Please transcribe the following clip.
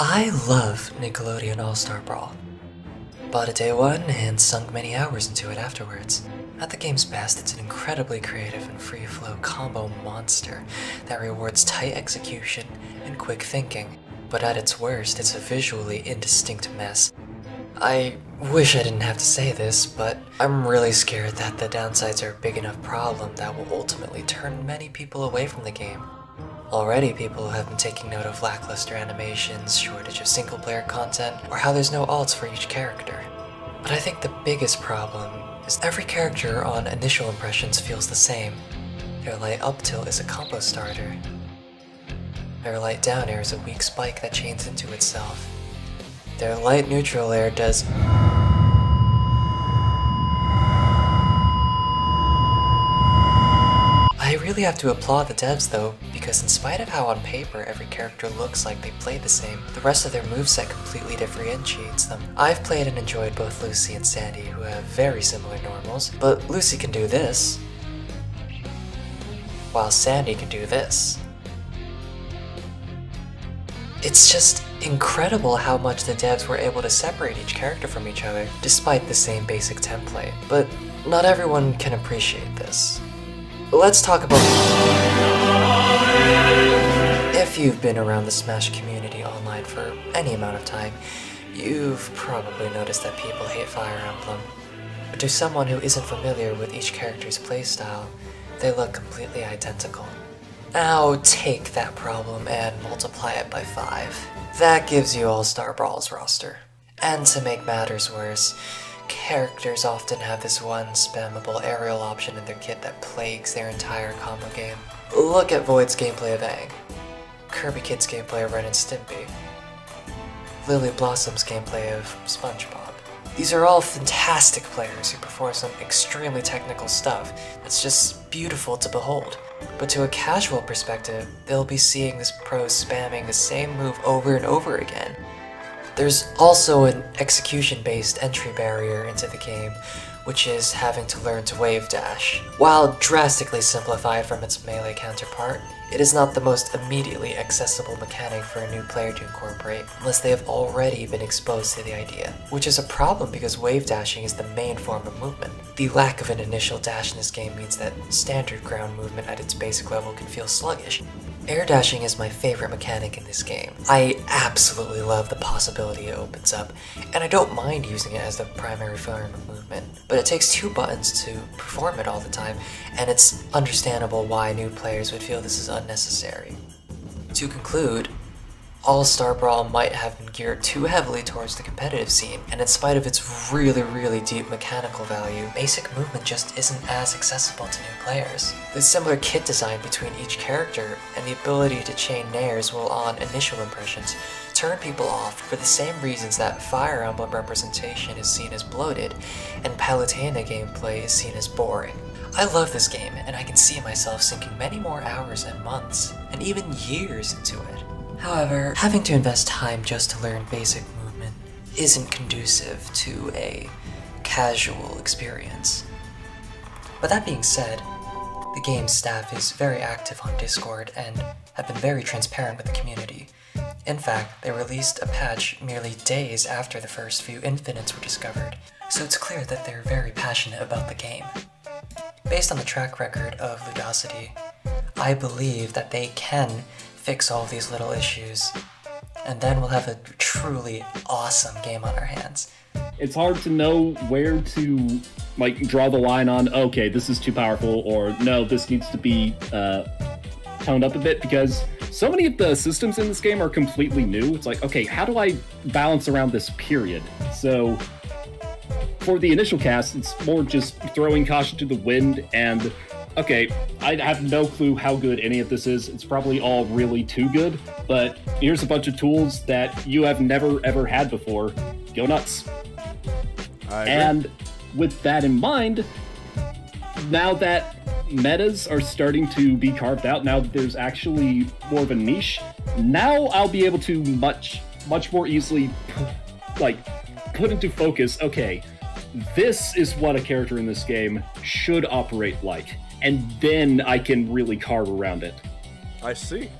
I love Nickelodeon All-Star Brawl. Bought it day one and sunk many hours into it afterwards. At the game's best, it's an incredibly creative and free-flow combo monster that rewards tight execution and quick thinking. But at its worst, it's a visually indistinct mess. I wish I didn't have to say this, but I'm really scared that the downsides are a big enough problem that will ultimately turn many people away from the game. Already, people have been taking note of lackluster animations, shortage of single-player content, or how there's no alts for each character. But I think the biggest problem is every character on initial impressions feels the same. Their light up tilt is a combo starter. Their light down air is a weak spike that chains into itself. Their light neutral air does... I really have to applaud the devs though, because in spite of how on paper every character looks like they play the same, the rest of their moveset completely differentiates them. I've played and enjoyed both Lucy and Sandy, who have very similar normals, but Lucy can do this, while Sandy can do this. It's just incredible how much the devs were able to separate each character from each other, despite the same basic template. But not everyone can appreciate this. Let's talk about... If you've been around the Smash community online for any amount of time, you've probably noticed that people hate Fire Emblem. But to someone who isn't familiar with each character's playstyle, they look completely identical. Now take that problem and multiply it by 5. That gives you All-Star Brawl's roster. And to make matters worse, characters often have this one spammable aerial option in their kit that plagues their entire combo game. Look at Void's gameplay of Aang, Kirby Kid's gameplay of Ren and Stimpy, Lily Blossom's gameplay of SpongeBob. These are all fantastic players who perform some extremely technical stuff that's just beautiful to behold. But to a casual perspective, they'll be seeing this pro spamming the same move over and over again. There's also an execution-based entry barrier into the game, which is having to learn to wave dash. While drastically simplified from its melee counterpart, it is not the most immediately accessible mechanic for a new player to incorporate, unless they have already been exposed to the idea. Which is a problem because wave dashing is the main form of movement. The lack of an initial dash in this game means that standard ground movement at its basic level can feel sluggish. Air dashing is my favorite mechanic in this game. I absolutely love the possibility it opens up, and I don't mind using it as the primary form of movement. But it takes 2 buttons to perform it all the time, and it's understandable why new players would feel this is unnecessary. To conclude, All-Star Brawl might have been geared too heavily towards the competitive scene, and in spite of its really deep mechanical value, basic movement just isn't as accessible to new players. The similar kit design between each character and the ability to chain nairs will, on initial impressions, turn people off for the same reasons that Fire Emblem representation is seen as bloated and Palutena gameplay is seen as boring. I love this game, and I can see myself sinking many more hours and months, and even years into it. However, having to invest time just to learn basic movement isn't conducive to a casual experience. But that being said, the game's staff is very active on Discord and have been very transparent with the community. In fact, they released a patch merely days after the first few infinites were discovered, so it's clear that they're very passionate about the game. Based on the track record of Ludosity, I believe that they can fix all these little issues, and then we'll have a truly awesome game on our hands. It's hard to know where to draw the line on, okay, this is too powerful, or no, this needs to be toned up a bit, because so many of the systems in this game are completely new. It's like, okay, how do I balance around this period? So for the initial cast, it's more just throwing caution to the wind and okay, I have no clue how good any of this is. It's probably all really too good, but here's a bunch of tools that you have never ever had before. Go nuts. And with that in mind, now that metas are starting to be carved out, now that there's actually more of a niche, now I'll be able to much more easily put into focus, okay, this is what a character in this game should operate like. And then I can really carve around it. I see.